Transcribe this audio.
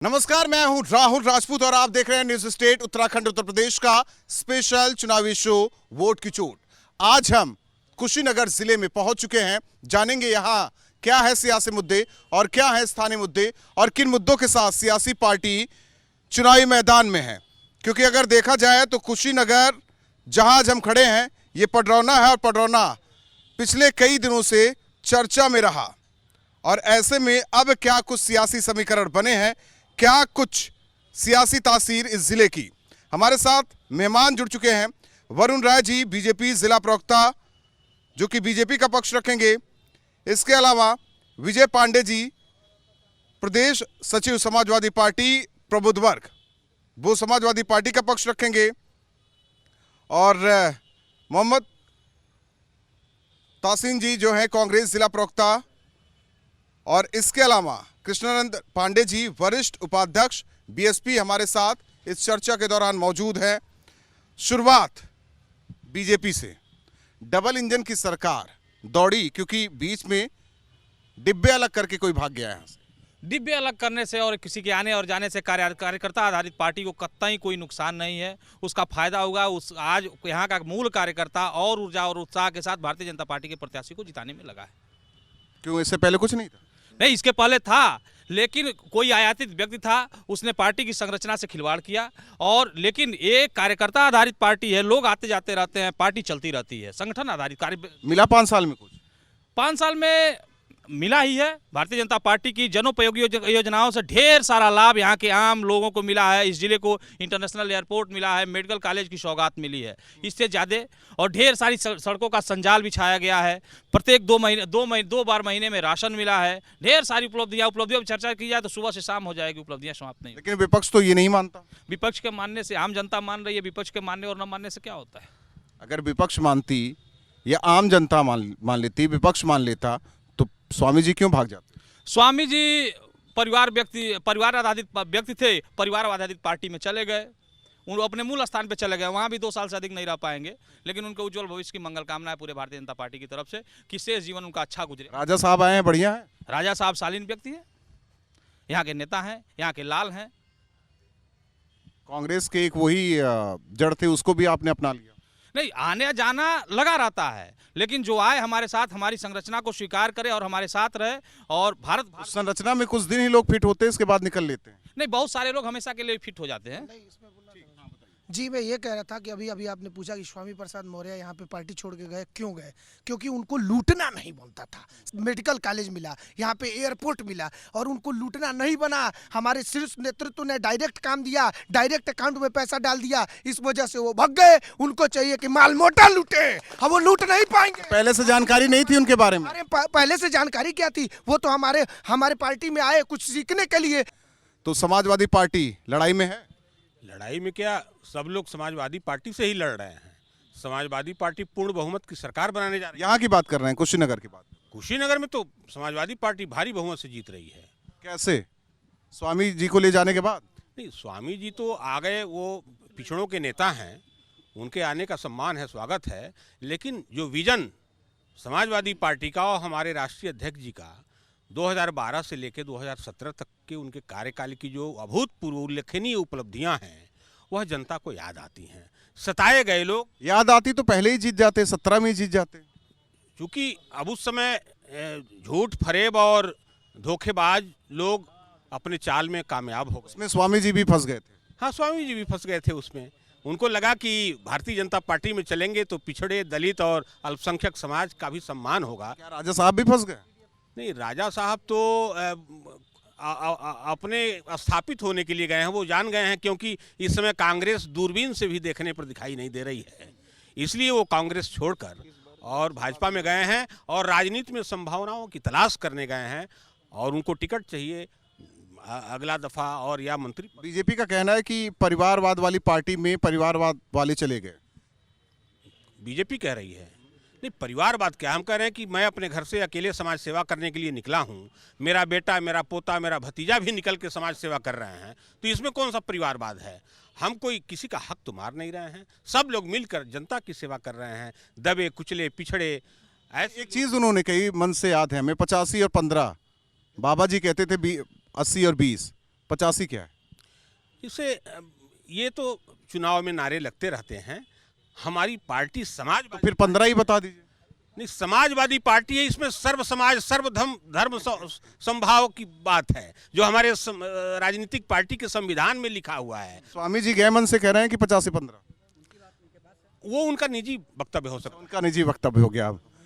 नमस्कार, मैं हूं राहुल राजपूत और आप देख रहे हैं न्यूज स्टेट उत्तराखंड उत्तर प्रदेश का स्पेशल चुनावी शो वोट की चोट। आज हम कुशीनगर जिले में पहुंच चुके हैं। जानेंगे यहां क्या है सियासी मुद्दे और क्या है स्थानीय मुद्दे और किन मुद्दों के साथ सियासी पार्टी चुनावी मैदान में है। क्योंकि अगर देखा जाए तो कुशीनगर जहां आज हम खड़े हैं ये पडरौना है और पडरौना पिछले कई दिनों से चर्चा में रहा। और ऐसे में अब क्या कुछ सियासी समीकरण बने हैं, क्या कुछ सियासी तासीर इस जिले की। हमारे साथ मेहमान जुड़ चुके हैं। वरुण राय जी बीजेपी जिला प्रवक्ता जो कि बीजेपी का पक्ष रखेंगे। इसके अलावा विजय पांडे जी प्रदेश सचिव समाजवादी पार्टी प्रबुद्ध वर्ग, वो समाजवादी पार्टी का पक्ष रखेंगे। और मोहम्मद तासीन जी जो है कांग्रेस जिला प्रवक्ता। और इसके अलावा कृष्णानंद पांडे जी वरिष्ठ उपाध्यक्ष बीएसपी हमारे साथ इस चर्चा के दौरान मौजूद है। शुरुआत बीजेपी से। डबल इंजन की सरकार दौड़ी क्योंकि बीच में डिब्बे अलग करके कोई भाग गया है। डिब्बे अलग करने से और किसी के आने और जाने से कार्यकर्ता आधारित पार्टी को कतई कोई नुकसान नहीं है। उसका फायदा होगा उस आज यहाँ का मूल कार्यकर्ता और ऊर्जा और उत्साह के साथ भारतीय जनता पार्टी के प्रत्याशी को जिताने में लगा है। क्यों, इससे पहले कुछ नहीं था? नहीं, इसके पहले था, लेकिन कोई आयातित व्यक्ति था, उसने पार्टी की संरचना से खिलवाड़ किया। और लेकिन एक कार्यकर्ता आधारित पार्टी है, लोग आते जाते रहते हैं, पार्टी चलती रहती है, संगठन आधारित कार्य। मिला 5 साल में कुछ? 5 साल में मिला ही है। भारतीय जनता पार्टी की जनोपयोगी योजनाओं से ढेर सारा लाभ यहाँ के आम लोगों को मिला है। इस जिले को इंटरनेशनल एयरपोर्ट मिला है, मेडिकल कॉलेज की सौगात मिली है, इससे ज़्यादा। और ढेर सारी सड़कों का संजाल बिछाया गया है। प्रत्येक 2 बार महीने में राशन मिला है। ढेर सारी उपलब्धियों पर चर्चा की जाए तो सुबह से शाम हो जाएगी, उपलब्धियाँ समाप्त नहीं। लेकिन विपक्ष तो ये नहीं मानता। विपक्ष के मानने से आम जनता मान रही है, विपक्ष के मानने और न मानने से क्या होता है? अगर विपक्ष मानती या आम जनता मान लेती, विपक्ष मान लेता तो स्वामी जी क्यों भाग जाते? स्वामी जी परिवार आधारित व्यक्ति थे, परिवार आधारित पार्टी में चले गए। उन अपने मूल स्थान पे चले गए, वहाँ भी 2 साल से अधिक नहीं रह पाएंगे। लेकिन उनके उज्जवल भविष्य की मंगल कामना है पूरे भारतीय जनता पार्टी की तरफ से कि शेष जीवन उनका अच्छा गुजरे। राजा साहब आए हैं, बढ़िया है। राजा साहब शालीन व्यक्ति है, यहाँ के नेता हैं, यहाँ के लाल हैं। कांग्रेस के एक वही जड़ थे, उसको भी आपने अपना लिया? नहीं, आने जाना लगा रहता है, लेकिन जो आए हमारे साथ, हमारी संरचना को स्वीकार करे और हमारे साथ रहे। और भारत संरचना में कुछ दिन ही लोग फिट होते हैं, इसके बाद निकल लेते हैं। नहीं, बहुत सारे लोग हमेशा के लिए फिट हो जाते हैं। जी, मैं ये कह रहा था कि अभी आपने पूछा कि स्वामी प्रसाद मौर्य यहाँ पे पार्टी छोड़ के गए, क्यों गए? क्योंकि उनको लूटना नहीं बनता था। मेडिकल कॉलेज मिला, यहाँ पे एयरपोर्ट मिला, और उनको लूटना नहीं बना। हमारे शीर्ष नेतृत्व ने डायरेक्ट काम दिया, डायरेक्ट अकाउंट में पैसा डाल दिया, इस वजह से वो भाग गए। उनको चाहिए कि माल मोटा लूटे, हम वो लूट नहीं पाएंगे। पहले से जानकारी नहीं थी उनके बारे में? अरे पहले से जानकारी क्या थी? वो तो हमारे पार्टी में आए कुछ सीखने के लिए। तो समाजवादी पार्टी लड़ाई में है? लड़ाई में क्या, सब लोग समाजवादी पार्टी से ही लड़ रहे हैं। समाजवादी पार्टी पूर्ण बहुमत की सरकार बनाने जा रही है। यहाँ की बात कर रहे हैं, कुशीनगर की बात। कुशीनगर में तो समाजवादी पार्टी भारी बहुमत से जीत रही है। कैसे? स्वामी जी को ले जाने के बाद? नहीं, स्वामी जी तो आ गए, वो पिछड़ों के नेता हैं, उनके आने का सम्मान है, स्वागत है। लेकिन जो विजन समाजवादी पार्टी का और हमारे राष्ट्रीय अध्यक्ष जी का 2012 से लेकर 2017 तक के उनके कार्यकाल की जो अभूतपूर्व उल्लेखनीय उपलब्धियां हैं, वह जनता को याद आती हैं। सताए गए लोग याद आती तो पहले ही जीत जाते, 17 में ही जीत जाते। क्योंकि अब उस समय झूठ फरेब और धोखेबाज लोग अपने चाल में कामयाब हो गए। उसमें स्वामी जी भी फंस गए थे। हाँ, स्वामी जी भी फंस गए थे उसमें। उनको लगा कि भारतीय जनता पार्टी में चलेंगे तो पिछड़े, दलित और अल्पसंख्यक समाज का भी सम्मान होगा। क्या राजा साहब भी फंस गए? नहीं, राजा साहब तो अपने स्थापित होने के लिए गए हैं, वो जान गए हैं। क्योंकि इस समय कांग्रेस दूरबीन से भी देखने पर दिखाई नहीं दे रही है, इसलिए वो कांग्रेस छोड़कर और भाजपा में गए हैं और राजनीति में संभावनाओं की तलाश करने गए हैं। और उनको टिकट चाहिए अगला दफा और या मंत्री। बीजेपी का कहना है कि परिवारवाद वाली पार्टी में परिवारवाद वाले चले गए। बीजेपी कह रही है। नहीं, परिवारवाद क्या, हम कह रहे हैं कि मैं अपने घर से अकेले समाज सेवा करने के लिए निकला हूँ, मेरा बेटा, मेरा पोता, मेरा भतीजा भी निकल के समाज सेवा कर रहे हैं, तो इसमें कौन सा परिवारवाद है? हम कोई किसी का हक तो मार नहीं रहे हैं, सब लोग मिलकर जनता की सेवा कर रहे हैं, दबे कुचले पिछड़े। एक चीज उन्होंने कही, मन से याद है हमें, 85 और 15 बाबा जी कहते थे 80 और 20, 85 क्या है? इसे ये तो चुनाव में नारे लगते रहते हैं। हमारी पार्टी समाजवादी, फिर 15 ही बता दीजिए। नहीं, समाजवादी पार्टी है। इसमें सर्व समाज सर्व धर्म समभाव की बात है, जो हमारे राजनीतिक पार्टी के संविधान में लिखा हुआ है। स्वामी जी गए मन से कह रहे हैं कि 85-15। वो उनका निजी वक्तव्य हो सकता है। उनका निजी वक्तव्य हो गया। अब